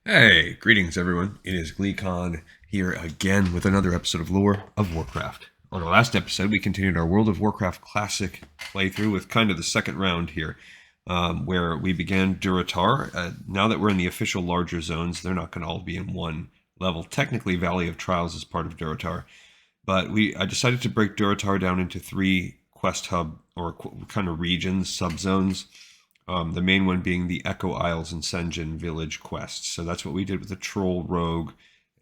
Hey, greetings everyone. It is GleeCon here again with another episode of Lore of Warcraft. On our last episode, we continued our World of Warcraft Classic playthrough with kind of the second round here, where we began Durotar. Now that we're in the official larger zones, they're not going to all be in one level. Technically, Valley of Trials is part of Durotar, but I decided to break Durotar down into three quest hub or kind of regions, subzones. The main one being the Echo Isles and Senjin Village quests. So that's what we did with the Troll Rogue,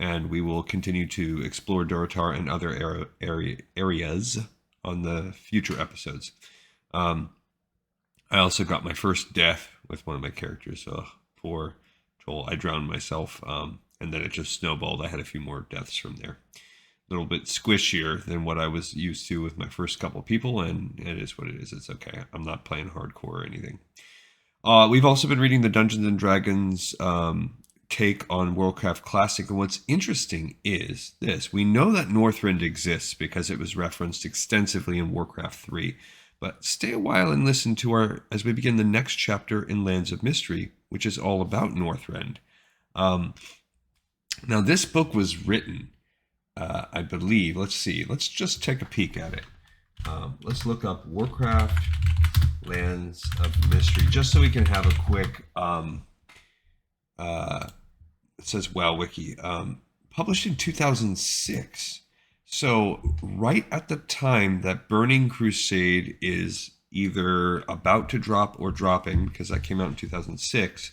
and we will continue to explore Durotar and other areas on the future episodes. I also got my first death with one of my characters. Poor Troll. I drowned myself, and then it just snowballed. I had a few more deaths from there. A little bit squishier than what I was used to with my first couple of people, and it is what it is. It's okay. I'm not playing hardcore or anything. We've also been reading the Dungeons and Dragons take on Warcraft Classic, and what's interesting is this. We know that Northrend exists because it was referenced extensively in Warcraft 3, but stay a while and listen to as we begin the next chapter in Lands of Mystery, which is all about Northrend. Now, this book was written, I believe, let's just take a peek at it. Let's look up Warcraft Lands of Mystery, just so we can have a quick, it says WoW Wiki, published in 2006. So right at the time that Burning Crusade is either about to drop or dropping, because that came out in 2006,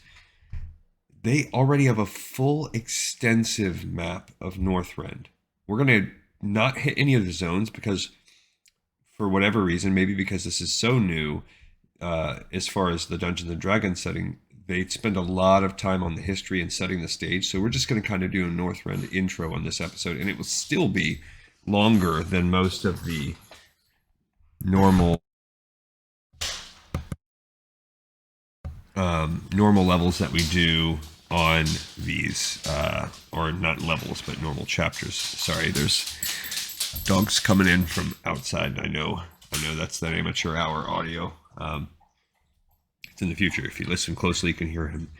they already have a full extensive map of Northrend. We're going to not hit any of the zones because for whatever reason, maybe because this is so new, as far as the Dungeons and Dragons setting, they spend a lot of time on the history and setting the stage. So we're just going to kind of do a Northrend intro on this episode, and it will still be longer than most of the normal levels that we do on these, or not levels, but normal chapters. Sorry, there's dogs coming in from outside. I know that's that amateur hour audio. It's in the future. If you listen closely, you can hear him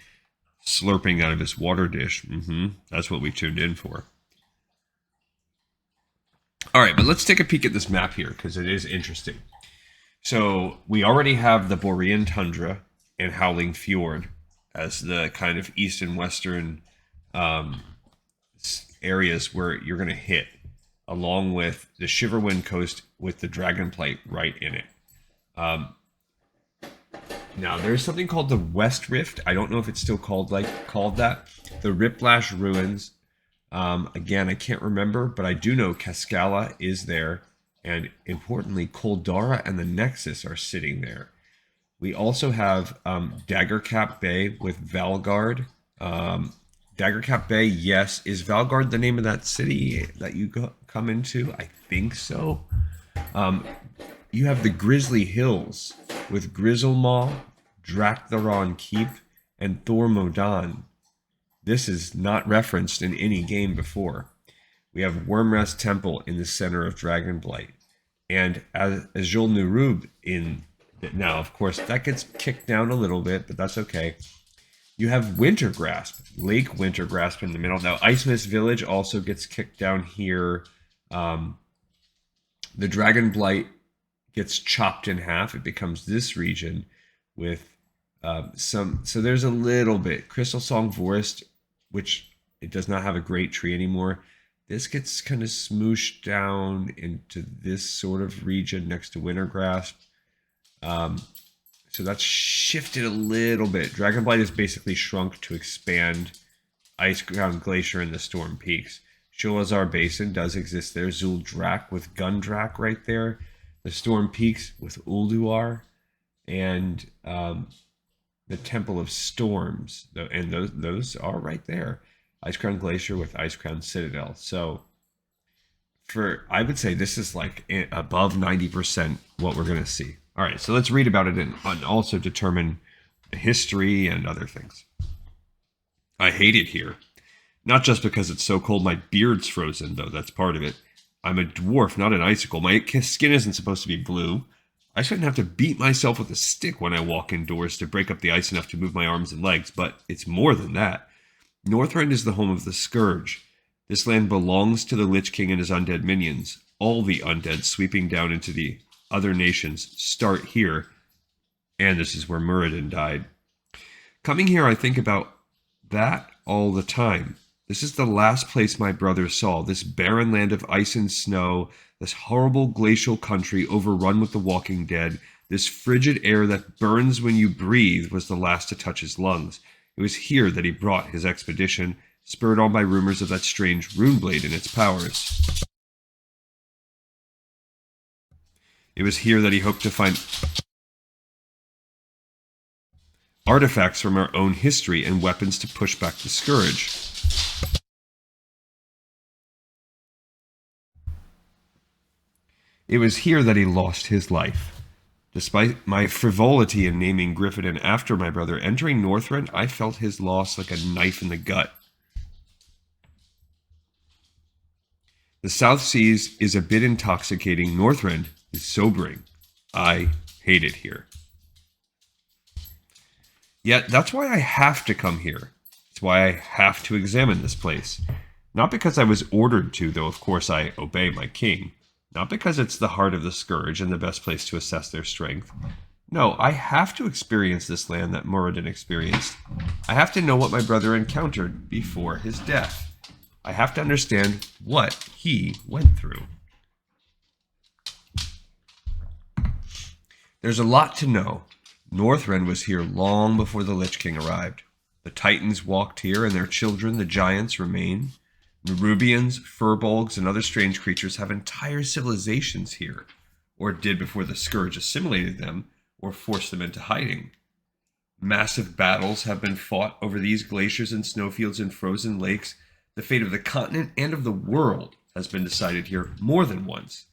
slurping out of his water dish. That's what we tuned in for. All right, but let's take a peek at this map here because it is interesting. So we already have the Borean Tundra and Howling Fjord as the kind of east and western areas where you're going to hit, along with the Shiverwind Coast with the Dragonplate right in it. Now, there's something called the West Rift. I don't know if it's still called that. The Riplash Ruins. Again, I can't remember, but I do know Cascala is there. And importantly, Koldara and the Nexus are sitting there. We also have Daggercap Bay with Valgard. Daggercap Bay, yes. Is Valgard the name of that city that you come into? I think so. You have the Grizzly Hills with Grizzlemaw, Draktheron Keep, and Thor Modan. This is not referenced in any game before. We have Wormrest Temple in the center of Dragonblight. And Azul Nurub in... Now, of course, that gets kicked down a little bit, but that's okay. You have Wintergrasp, Lake Wintergrasp in the middle. Now, Ice Mist Village also gets kicked down here. The Dragonblight gets chopped in half. It becomes this region with some... So there's a little bit. Crystal Song Forest, which it does not have a great tree anymore. This gets kind of smooshed down into this sort of region next to Wintergrasp. So that's shifted a little bit. Dragonblight is basically shrunk to expand Icecrown Glacier and the Storm Peaks. Sholazar Basin does exist there. Zuldrak with Gundrak right there. The Storm Peaks with Ulduar. And the Temple of Storms. And those are right there. Icecrown Glacier with Icecrown Citadel. So I would say this is like above 90% what we're going to see. All right, so let's read about it and also determine the history and other things. I hate it here. Not just because it's so cold my beard's frozen, though that's part of it. I'm a dwarf, not an icicle. My skin isn't supposed to be blue. I shouldn't have to beat myself with a stick when I walk indoors to break up the ice enough to move my arms and legs, but it's more than that. Northrend is the home of the Scourge. This land belongs to the Lich King and his undead minions. All the undead sweeping down into the other nations start here, and this is where Muradin died. Coming here, I think about that all the time. This is the last place my brother saw, this barren land of ice and snow, this horrible glacial country overrun with the walking dead, this frigid air that burns when you breathe was the last to touch his lungs. It was here that he brought his expedition, spurred on by rumors of that strange rune blade and its powers. It was here that he hoped to find artifacts from our own history and weapons to push back the Scourge. It was here that he lost his life. Despite my frivolity in naming Griffin after my brother, entering Northrend, I felt his loss like a knife in the gut. The South Seas is a bit intoxicating. Northrend is sobering. I hate it here. Yet that's why I have to come here. It's why I have to examine this place. Not because I was ordered to, though of course I obey my king. Not because it's the heart of the Scourge and the best place to assess their strength. No, I have to experience this land that Muradin experienced. I have to know what my brother encountered before his death. I have to understand what he went through. There's a lot to know. Northrend was here long before the Lich King arrived. The Titans walked here, and their children, the Giants, remain. Nerubians, furbolgs, and other strange creatures have entire civilizations here, or did before the Scourge assimilated them, or forced them into hiding. Massive battles have been fought over these glaciers and snowfields and frozen lakes. The fate of the continent and of the world has been decided here more than once.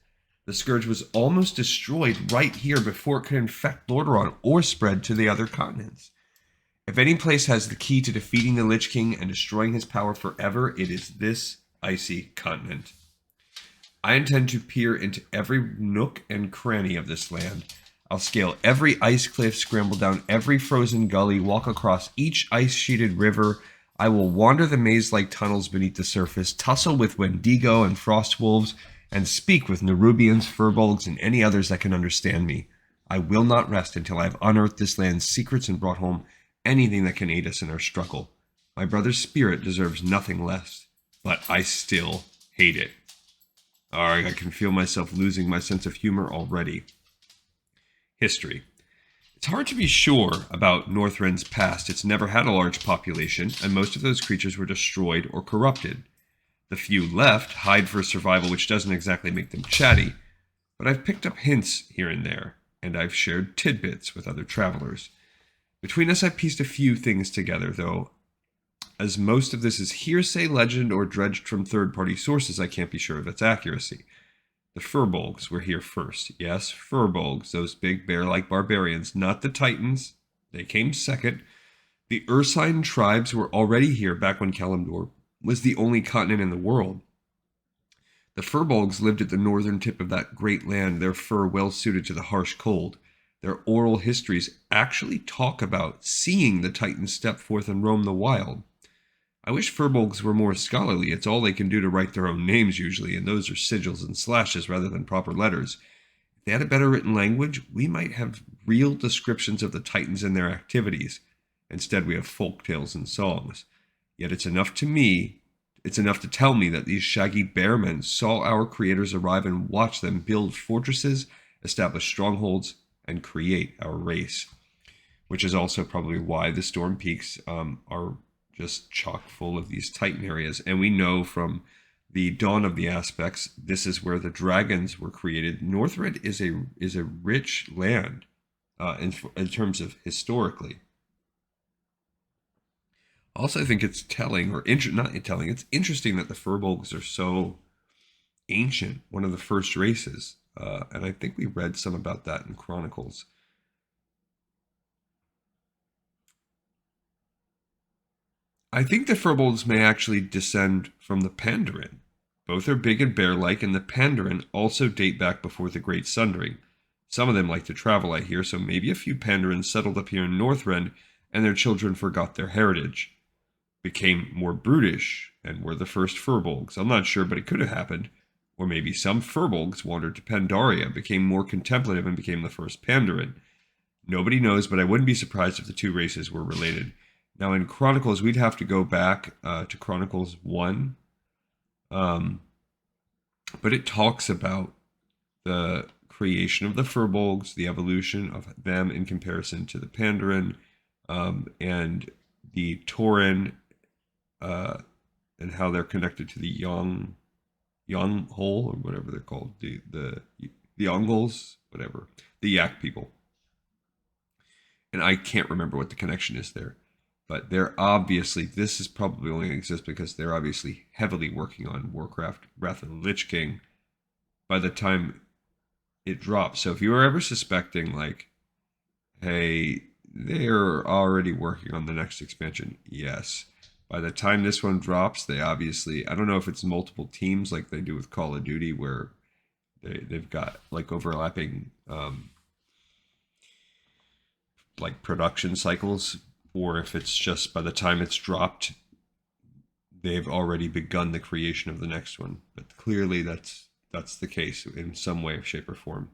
The Scourge was almost destroyed right here before it could infect Lordaeron or spread to the other continents. If any place has the key to defeating the Lich King and destroying his power forever, it is this icy continent. I intend to peer into every nook and cranny of this land. I'll scale every ice cliff, scramble down every frozen gully, walk across each ice-sheeted river. I will wander the maze-like tunnels beneath the surface, tussle with Wendigo and Frostwolves, and speak with Nerubians, furbolgs, and any others that can understand me. I will not rest until I have unearthed this land's secrets and brought home anything that can aid us in our struggle. My brother's spirit deserves nothing less, but I still hate it. Alright, I can feel myself losing my sense of humor already. History. It's hard to be sure about Northrend's past. It's never had a large population, and most of those creatures were destroyed or corrupted. The few left hide for survival, which doesn't exactly make them chatty, but I've picked up hints here and there, and I've shared tidbits with other travelers. Between us, I've pieced a few things together, though. As most of this is hearsay, legend, or dredged from third-party sources, I can't be sure of its accuracy. The furbolgs were here first. Yes, furbolgs, those big bear-like barbarians, not the Titans. They came second. The Ursine tribes were already here back when Kalimdor was the only continent in the world. The furbolgs lived at the northern tip of that great land, their fur well suited to the harsh cold. Their oral histories actually talk about seeing the Titans step forth and roam the wild. I wish furbolgs were more scholarly. It's all they can do to write their own names usually, and those are sigils and slashes rather than proper letters. If they had a better written language, we might have real descriptions of the Titans and their activities. Instead, we have folk tales and songs. Yet it's enough to tell me that these shaggy bearmen saw our creators arrive and watch them build fortresses, establish strongholds, and create our race. Which is also probably why the Storm Peaks are just chock full of these Titan areas. And we know from the Dawn of the Aspects, this is where the dragons were created. Northrend is a rich land in terms of historically. Also, I think it's telling, it's interesting that the furbolgs are so ancient, one of the first races. And I think we read some about that in Chronicles. I think the furbolgs may actually descend from the Pandaren. Both are big and bear-like, and the Pandaren also date back before the Great Sundering. Some of them like to travel, I hear, so maybe a few Pandarens settled up here in Northrend, and their children forgot their heritage. became more brutish and were the first furbolgs. I'm not sure, but it could have happened. Or maybe some furbolgs wandered to Pandaria, became more contemplative, and became the first Pandaren. Nobody knows, but I wouldn't be surprised if the two races were related. Now, in Chronicles, we'd have to go back to Chronicles 1. But it talks about the creation of the furbolgs, the evolution of them in comparison to the Pandaren, and the Tauren, and how they're connected to the Young Hole, or whatever they're called, the Yongles, whatever, the Yak people. And I can't remember what the connection is there. But they're obviously, this is probably only exists because they're obviously heavily working on Warcraft, Wrath of the Lich King by the time it drops. So if you were ever suspecting, like, hey, they're already working on the next expansion, yes. By the time this one drops, they obviously, I don't know if it's multiple teams like they do with Call of Duty, where they've got like overlapping like production cycles, or if it's just by the time it's dropped, they've already begun the creation of the next one. But clearly that's the case in some way, shape, or form.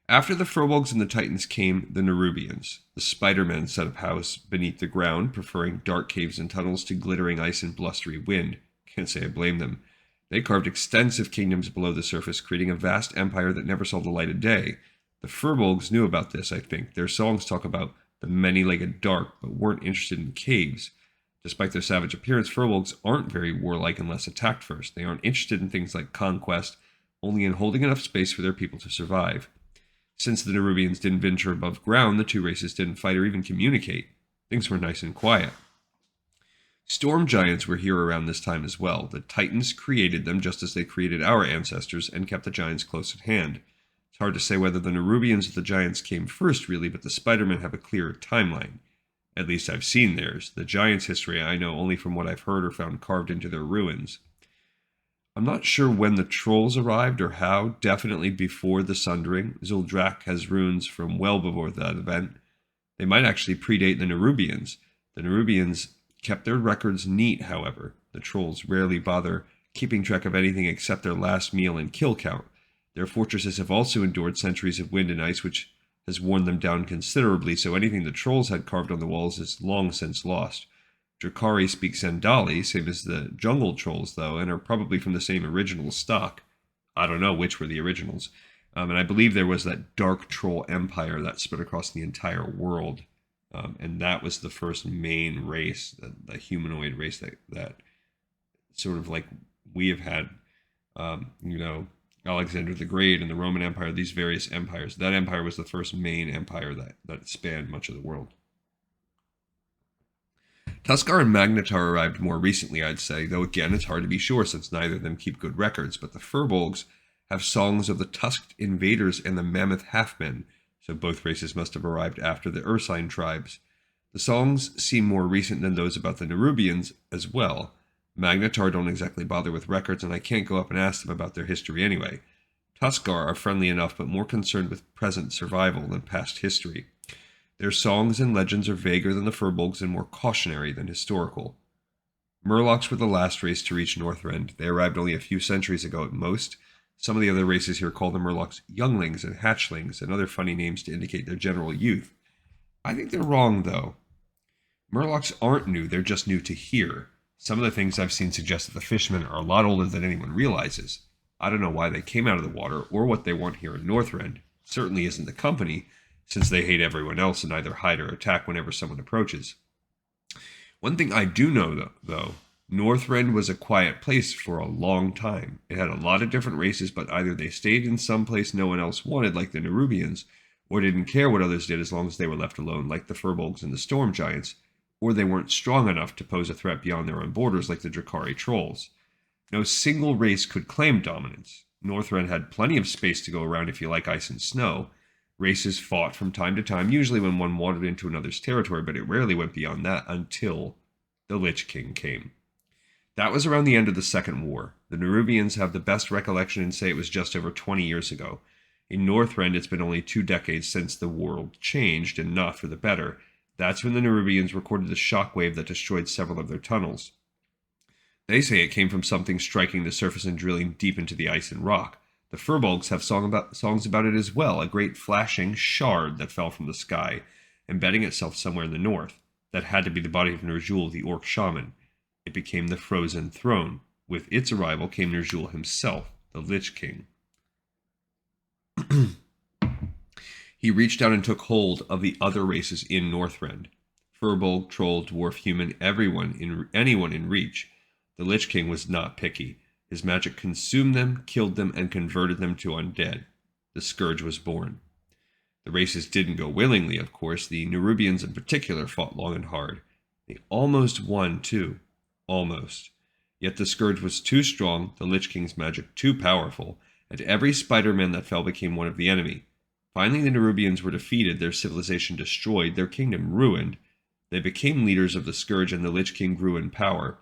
After the Furbolgs and the Titans came the Nerubians. The Spider-Men set up house beneath the ground, preferring dark caves and tunnels to glittering ice and blustery wind. Can't say I blame them. They carved extensive kingdoms below the surface, creating a vast empire that never saw the light of day. The Furbolgs knew about this, I think. Their songs talk about the many-legged dark, but weren't interested in caves. Despite their savage appearance, Furbolgs aren't very warlike unless attacked first. They aren't interested in things like conquest, only in holding enough space for their people to survive. Since the Nerubians didn't venture above ground, the two races didn't fight or even communicate. Things were nice and quiet. Storm giants were here around this time as well. The Titans created them just as they created our ancestors and kept the giants close at hand. It's hard to say whether the Nerubians or the giants came first, really, but the Spider-Men have a clearer timeline. At least I've seen theirs. The giants' history I know only from what I've heard or found carved into their ruins. I'm not sure when the trolls arrived or how, definitely before the Sundering. Zuldrak has runes from well before that event. They might actually predate the Nerubians. The Nerubians kept their records neat, however. The trolls rarely bother keeping track of anything except their last meal and kill count. Their fortresses have also endured centuries of wind and ice, which has worn them down considerably, so anything the trolls had carved on the walls is long since lost. Drakari speak Zendali, same as the jungle trolls, though, and are probably from the same original stock. I don't know which were the originals. And I believe there was that dark troll empire that spread across the entire world. And that was the first main race, the humanoid race that sort of like we have had, Alexander the Great and the Roman Empire, these various empires. That empire was the first main empire that spanned much of the world. Tuskarr and Magnetar arrived more recently, I'd say, though again it's hard to be sure since neither of them keep good records, but the Furbolgs have songs of the tusked invaders and the mammoth halfmen, so both races must have arrived after the Ursine tribes. The songs seem more recent than those about the Nerubians as well. Magnetar don't exactly bother with records, and I can't go up and ask them about their history anyway. Tuskarr are friendly enough, but more concerned with present survival than past history. Their songs and legends are vaguer than the Furbolgs and more cautionary than historical. Murlocs were the last race to reach Northrend. They arrived only a few centuries ago at most. Some of the other races here call the Murlocs younglings and hatchlings and other funny names to indicate their general youth. I think they're wrong, though. Murlocs aren't new, they're just new to here. Some of the things I've seen suggest that the fishmen are a lot older than anyone realizes. I don't know why they came out of the water or what they want here in Northrend. It certainly isn't the company, since they hate everyone else and either hide or attack whenever someone approaches. One thing I do know, though, Northrend was a quiet place for a long time. It had a lot of different races, but either they stayed in some place no one else wanted, like the Nerubians, or didn't care what others did as long as they were left alone, like the Furbolgs and the Storm Giants, or they weren't strong enough to pose a threat beyond their own borders, like the Drakari Trolls. No single race could claim dominance. Northrend had plenty of space to go around if you like ice and snow. Races fought from time to time, usually when one wandered into another's territory, but it rarely went beyond that until the Lich King came. That was around the end of the Second War. The Nerubians have the best recollection and say it was just over 20 years ago. In Northrend, it's been only 2 decades since the world changed, and not for the better. That's when the Nerubians recorded the shockwave that destroyed several of their tunnels. They say it came from something striking the surface and drilling deep into the ice and rock. The Furbolgs have songs about it as well, a great flashing shard that fell from the sky, embedding itself somewhere in the north. That had to be the body of Ner'zhul, the orc shaman. It became the Frozen Throne. With its arrival came Ner'zhul himself, the Lich King. He reached out and took hold of the other races in Northrend. Furbolg, Troll, Dwarf, Human, anyone in reach. The Lich King was not picky. His magic consumed them, killed them, and converted them to undead. The Scourge was born. The races didn't go willingly, of course. The Nerubians in particular fought long and hard. They almost won, too. Almost. Yet the Scourge was too strong, the Lich King's magic too powerful, and every Spider-Man that fell became one of the enemy. Finally, the Nerubians were defeated, their civilization destroyed, their kingdom ruined. They became leaders of the Scourge, and the Lich King grew in power.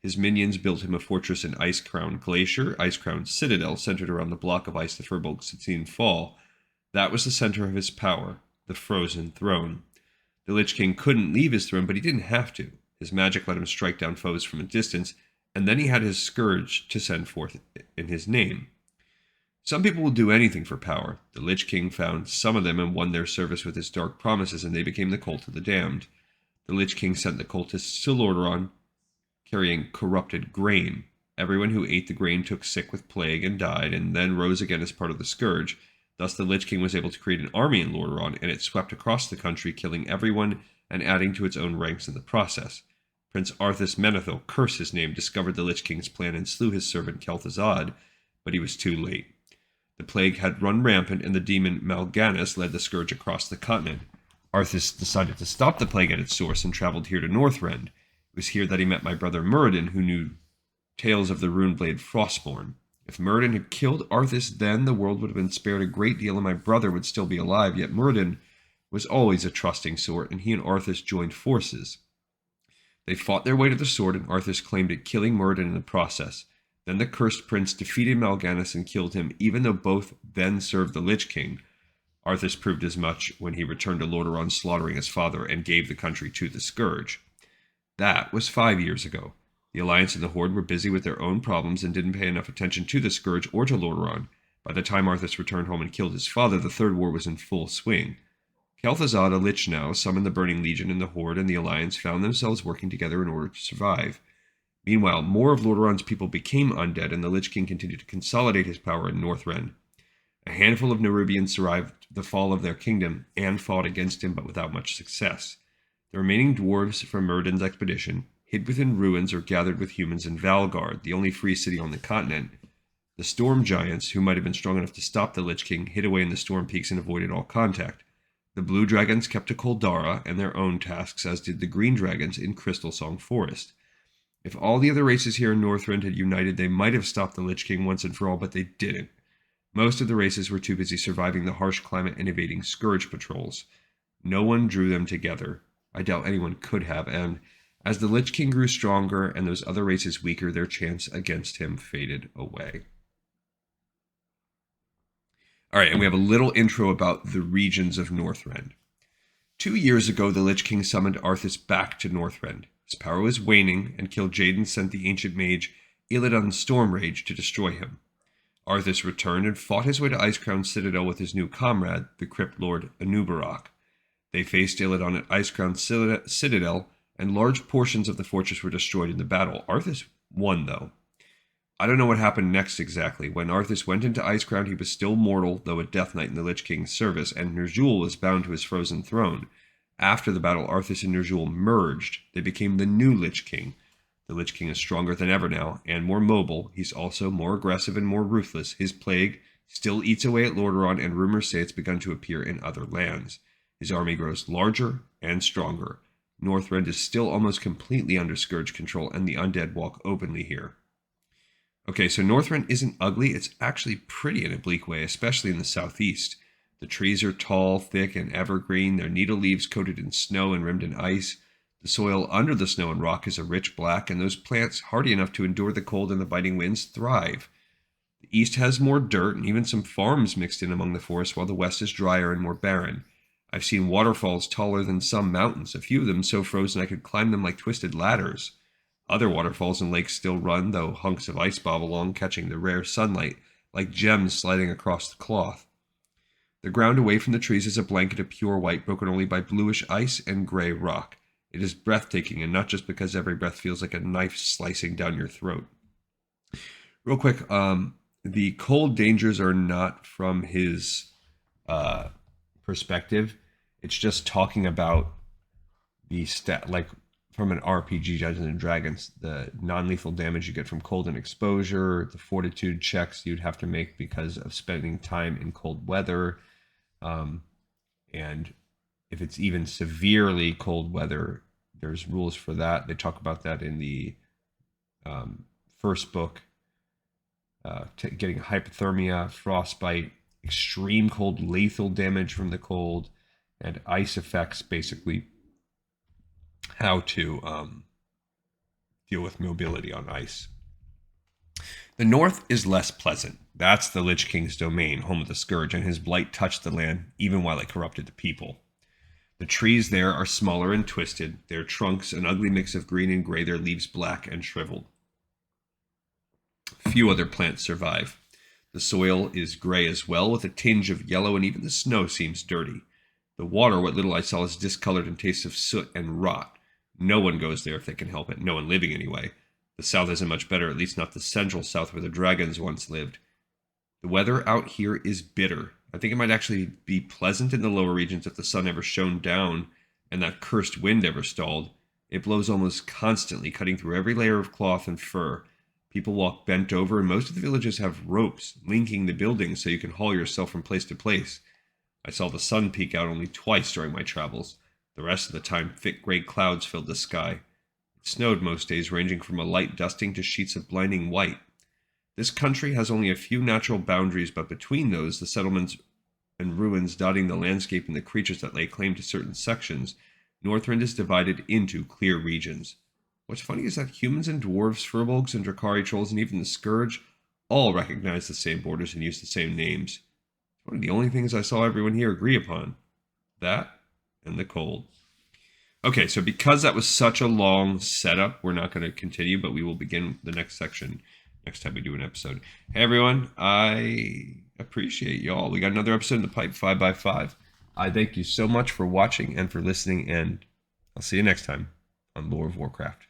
His minions built him a fortress in Icecrown Glacier, Icecrown Citadel, centered around the block of ice the Furbolgs had seen fall. That was the center of his power, the Frozen Throne. The Lich King couldn't leave his throne, but he didn't have to. His magic let him strike down foes from a distance, and then he had his Scourge to send forth in his name. Some people will do anything for power. The Lich King found some of them and won their service with his dark promises, and they became the Cult of the Damned. The Lich King sent the cultists to Lordaeron, carrying corrupted grain. Everyone who ate the grain took sick with plague and died, and then rose again as part of the Scourge. Thus the Lich King was able to create an army in Lordaeron, and it swept across the country, killing everyone and adding to its own ranks in the process. Prince Arthas Menethil, curse his name, discovered the Lich King's plan and slew his servant Kel'Thuzad, but he was too late. The plague had run rampant, and the demon Mal'Ganis led the Scourge across the continent. Arthas decided to stop the plague at its source and traveled here to Northrend. It was here that he met my brother Muradin, who knew tales of the Runeblade Frostborn. If Muradin had killed Arthas then, the world would have been spared a great deal and my brother would still be alive, yet Muradin was always a trusting sort, and he and Arthas joined forces. They fought their way to the sword, and Arthas claimed it, killing Muradin in the process. Then the cursed prince defeated Mal'Ganis and killed him, even though both then served the Lich King. Arthas proved as much when he returned to Lordaeron, slaughtering his father, and gave the country to the Scourge. That was 5 years ago. The Alliance and the Horde were busy with their own problems and didn't pay enough attention to the Scourge or to Lordaeron. By the time Arthas returned home and killed his father, the Third War was in full swing. Kel'Thuzad, a Lich now, summoned the Burning Legion, and the Horde and the Alliance found themselves working together in order to survive. Meanwhile, more of Lordaeron's people became undead, and the Lich King continued to consolidate his power in Northrend. A handful of Nerubians survived the fall of their kingdom and fought against him, but without much success. The remaining dwarves from Muradin's expedition hid within ruins or gathered with humans in Valgard, the only free city on the continent. The Storm Giants, who might have been strong enough to stop the Lich King, hid away in the Storm Peaks and avoided all contact. The Blue Dragons kept to Koldara and their own tasks, as did the Green Dragons in Crystal Song Forest. If all the other races here in Northrend had united, they might have stopped the Lich King once and for all, but they didn't. Most of the races were too busy surviving the harsh climate and evading Scourge patrols. No one drew them together. I doubt anyone could have, and as the Lich King grew stronger and those other races weaker, their chance against him faded away. Alright, and we have a little intro about the regions of Northrend. 2 years ago, the Lich King summoned Arthas back to Northrend. His power was waning, and Kil'jaeden sent the ancient mage Illidan Stormrage to destroy him. Arthas returned and fought his way to Icecrown Citadel with his new comrade, the Crypt Lord Anub'arak. They faced Illidan at Icecrown Citadel, and large portions of the fortress were destroyed in the battle. Arthas won, though. I don't know what happened next exactly. When Arthas went into Icecrown, he was still mortal, though a Death Knight in the Lich King's service, and Ner'zhul was bound to his frozen throne. After the battle, Arthas and Ner'zhul merged. They became the new Lich King. The Lich King is stronger than ever now, and more mobile. He's also more aggressive and more ruthless. His plague still eats away at Lordaeron, and rumors say it's begun to appear in other lands. His army grows larger and stronger. Northrend is still almost completely under Scourge control, and the undead walk openly here. Okay, so Northrend isn't ugly. It's actually pretty in a bleak way, especially in the southeast. The trees are tall, thick, and evergreen, their needle leaves coated in snow and rimmed in ice. The soil under the snow and rock is a rich black, and those plants, hardy enough to endure the cold and the biting winds, thrive. The east has more dirt and even some farms mixed in among the forests, while the west is drier and more barren. I've seen waterfalls taller than some mountains, a few of them so frozen I could climb them like twisted ladders. Other waterfalls and lakes still run, though hunks of ice bob along, catching the rare sunlight like gems sliding across the cloth. The ground away from the trees is a blanket of pure white, broken only by bluish ice and gray rock. It is breathtaking, and not just because every breath feels like a knife slicing down your throat. Real quick, the cold dangers are not from his perspective. It's just talking about the like from an RPG, Dungeons and Dragons, the non-lethal damage you get from cold and exposure, the fortitude checks you'd have to make because of spending time in cold weather, and if it's even severely cold weather, there's rules for that. They talk about that in the first book. Getting hypothermia, frostbite, extreme cold, lethal damage from the cold, and ice effects, basically how to deal with mobility on ice. The north is less pleasant. That's the Lich King's domain, home of the Scourge, and his blight touched the land even while it corrupted the people. The trees there are smaller and twisted, their trunks an ugly mix of green and gray, their leaves black and shriveled. Few other plants survive. The soil is gray as well, with a tinge of yellow, and even the snow seems dirty. The water, what little I saw, is discolored and tastes of soot and rot. No one goes there if they can help it, no one living anyway. The south isn't much better, at least not the central south where the dragons once lived. The weather out here is bitter. I think it might actually be pleasant in the lower regions if the sun ever shone down and that cursed wind ever stalled. It blows almost constantly, cutting through every layer of cloth and fur. People walk bent over, and most of the villages have ropes linking the buildings so you can haul yourself from place to place. I saw the sun peek out only twice during my travels. The rest of the time, thick gray clouds filled the sky. It snowed most days, ranging from a light dusting to sheets of blinding white. This country has only a few natural boundaries, but between those, the settlements and ruins dotting the landscape and the creatures that lay claim to certain sections, Northrend is divided into clear regions. What's funny is that humans and dwarves, furbolgs and Drakari trolls, and even the Scourge all recognize the same borders and use the same names. It's one of the only things I saw everyone here agree upon. That and the cold. Okay, so because that was such a long setup, we're not going to continue, but we will begin the next section next time we do an episode. Hey everyone, I appreciate y'all. We got another episode in the pipe, 5x5. I thank you so much for watching and for listening, and I'll see you next time on Lore of Warcraft.